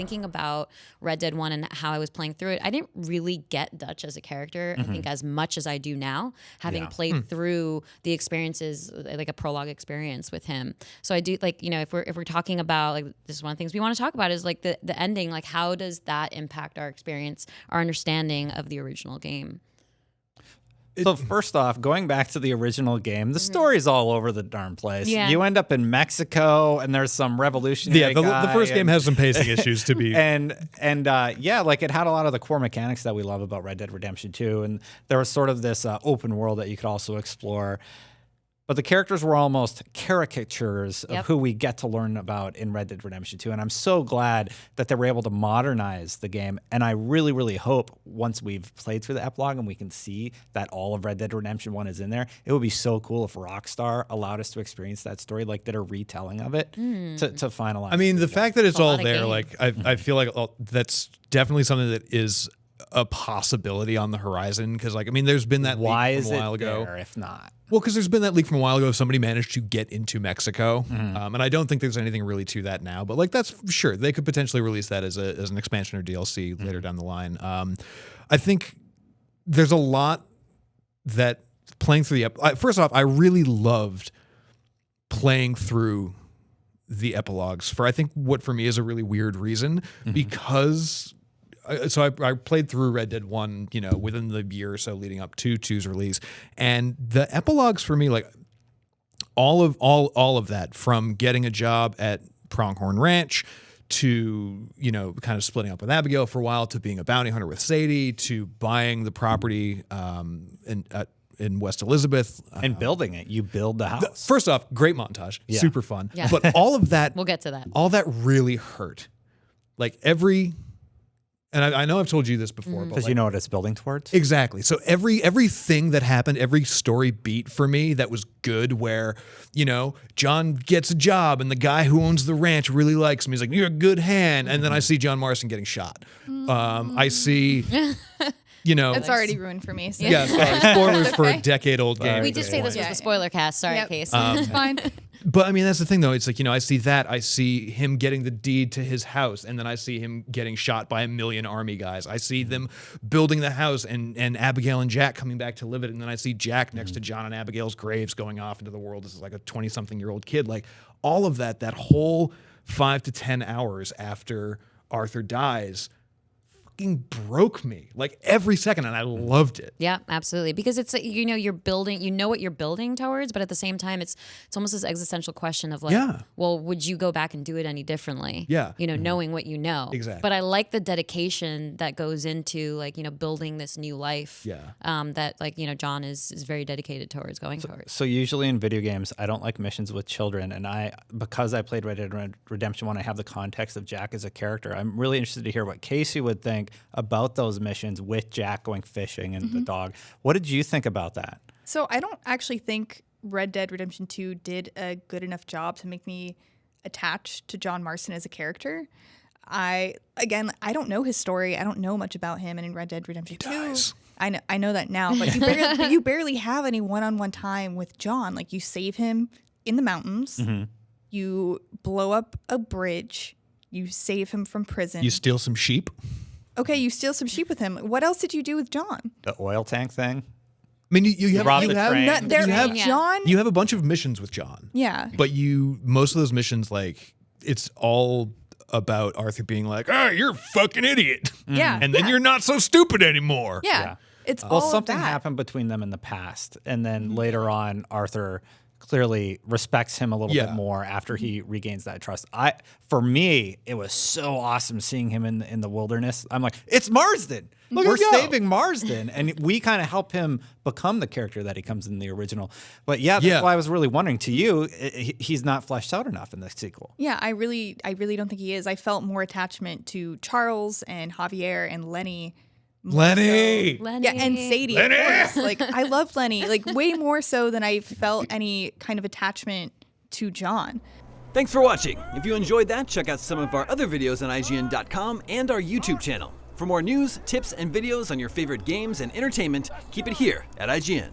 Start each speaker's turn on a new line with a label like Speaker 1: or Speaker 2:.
Speaker 1: thinking about Red Dead 1 and how I was playing through it, I didn't really get Dutch as a character, I think, as much as I do now, having played through the experiences, like a prologue experience with him. So I do, like, you know, if we're talking about, like, this is one of the things we want to talk about is like the ending, like how does that impact our experience, our understanding of the original game?
Speaker 2: So first off, going back to the original game, the story's all over the darn place.
Speaker 1: Yeah.
Speaker 2: You end up in Mexico, and there's some revolutionary guy,
Speaker 3: the first game has some pacing issues to be.
Speaker 2: And like it had a lot of the core mechanics that we love about Red Dead Redemption 2, and there was sort of this open world that you could also explore. But the characters were almost caricatures of who we get to learn about in Red Dead Redemption 2. And I'm so glad that they were able to modernize the game. And I really, really hope once we've played through the epilogue and we can see that all of Red Dead Redemption 1 is in there, it would be so cool if Rockstar allowed us to experience that story, like did a retelling of it to finalize.
Speaker 3: I mean, the fact that it's all there,
Speaker 1: game.
Speaker 3: like I feel like that's definitely something that is a possibility on the horizon. Because, like, I mean, there's been that leak from a while ago.
Speaker 2: There if not?
Speaker 3: Well, because there's been that leak from a while ago. Somebody managed to get into Mexico, and I don't think there's anything really to that now. But like, that's sure they could potentially release that as an expansion or DLC later down the line. I think there's a lot that playing through the first off, I really loved playing through the epilogues for I think what for me is a really weird reason because. So I played through Red Dead 1, you know, within the year or so leading up to 2's release, and the epilogues for me, like all of that, from getting a job at Pronghorn Ranch to, you know, kind of splitting up with Abigail for a while, to being a bounty hunter with Sadie, to buying the property in West Elizabeth
Speaker 2: And building it. You build the house.
Speaker 3: First off, great montage, super fun.
Speaker 1: Yeah.
Speaker 3: But all of that,
Speaker 1: We'll get to that.
Speaker 3: all that really hurt. Like and I know I've told you this before, but
Speaker 2: Because you know what it's building towards?
Speaker 3: exactly. So everything that happened, every story beat for me that was good, where, you know, John gets a job and the guy who owns the ranch really likes him. He's like, "You're a good hand," and then I see John Marston getting shot. I see. You know,
Speaker 4: It's already ruined for me. So.
Speaker 3: yeah. Sorry, spoilers for a decade-old game.
Speaker 1: We
Speaker 3: at
Speaker 1: did
Speaker 3: this
Speaker 1: say this
Speaker 3: point.
Speaker 1: was the spoiler cast. Sorry,
Speaker 4: Yep.
Speaker 1: Case.
Speaker 4: It's fine.
Speaker 3: But I mean, that's the thing, though. It's like, you know, I see that. I see him getting the deed to his house, and then I see him getting shot by 1 million army guys. I see them building the house and Abigail and Jack coming back to live it, and then I see Jack next to John and Abigail's graves going off into the world as like a 20-something-year-old kid. Like, all of that whole 5 to 10 hours after Arthur dies fucking broke me, like, every second, and I loved it.
Speaker 1: Yeah, absolutely. Because it's like, you know, you're building, you know what you're building towards, but at the same time, it's almost this existential question of like, well, would you go back and do it any differently?
Speaker 3: Yeah.
Speaker 1: You know, knowing what you know.
Speaker 3: Exactly.
Speaker 1: But I like the dedication that goes into, like, you know, building this new life.
Speaker 3: Yeah.
Speaker 1: That, like, you know, John is very dedicated towards going towards.
Speaker 2: So usually in video games, I don't like missions with children, and because I played Red Dead Redemption 1, I have the context of Jack as a character. I'm really interested to hear what Casey would think about those missions with Jack going fishing and the dog. What did you think about that?
Speaker 4: So I don't actually think Red Dead Redemption 2 did a good enough job to make me attached to John Marston as a character. I don't know his story. I don't know much about him. And in Red Dead Redemption 2,
Speaker 3: dies.
Speaker 4: I know that now, but you barely have any one-on-one time with John. Like, you save him in the mountains, you blow up a bridge, you save him from prison.
Speaker 3: You steal some sheep.
Speaker 4: Okay, you steal some sheep with him. What else did you do with John?
Speaker 2: The oil tank thing?
Speaker 3: I mean, you
Speaker 2: rob
Speaker 3: have
Speaker 2: the train.
Speaker 4: John.
Speaker 3: you have a bunch of missions with John.
Speaker 4: Yeah.
Speaker 3: But most of those missions, like, it's all about Arthur being like, "Oh, you're a fucking idiot."
Speaker 4: Yeah.
Speaker 3: And then you're not so stupid anymore.
Speaker 4: Yeah. It's
Speaker 2: Well,
Speaker 4: all
Speaker 2: something
Speaker 4: of that.
Speaker 2: happened between them in the past, and then later on, Arthur clearly respects him a little bit more after he regains that trust. For me, it was so awesome seeing him in the wilderness. I'm like, it's Marsden. We're saving Marsden, and we kind of help him become the character that he comes in the original. But that's why I was really wondering, to you, he's not fleshed out enough in the sequel.
Speaker 4: Yeah, I really don't think he is. I felt more attachment to Charles and Javier and Lenny.
Speaker 3: Lenny.
Speaker 1: Lenny.
Speaker 4: Yeah, and Sadie, of course. Like, I love Lenny, like, way more so than I felt any kind of attachment to John.
Speaker 5: Thanks for watching. If you enjoyed that, check out some of our other videos on IGN.com and our YouTube channel. For more news, tips, and videos on your favorite games and entertainment, keep it here at IGN.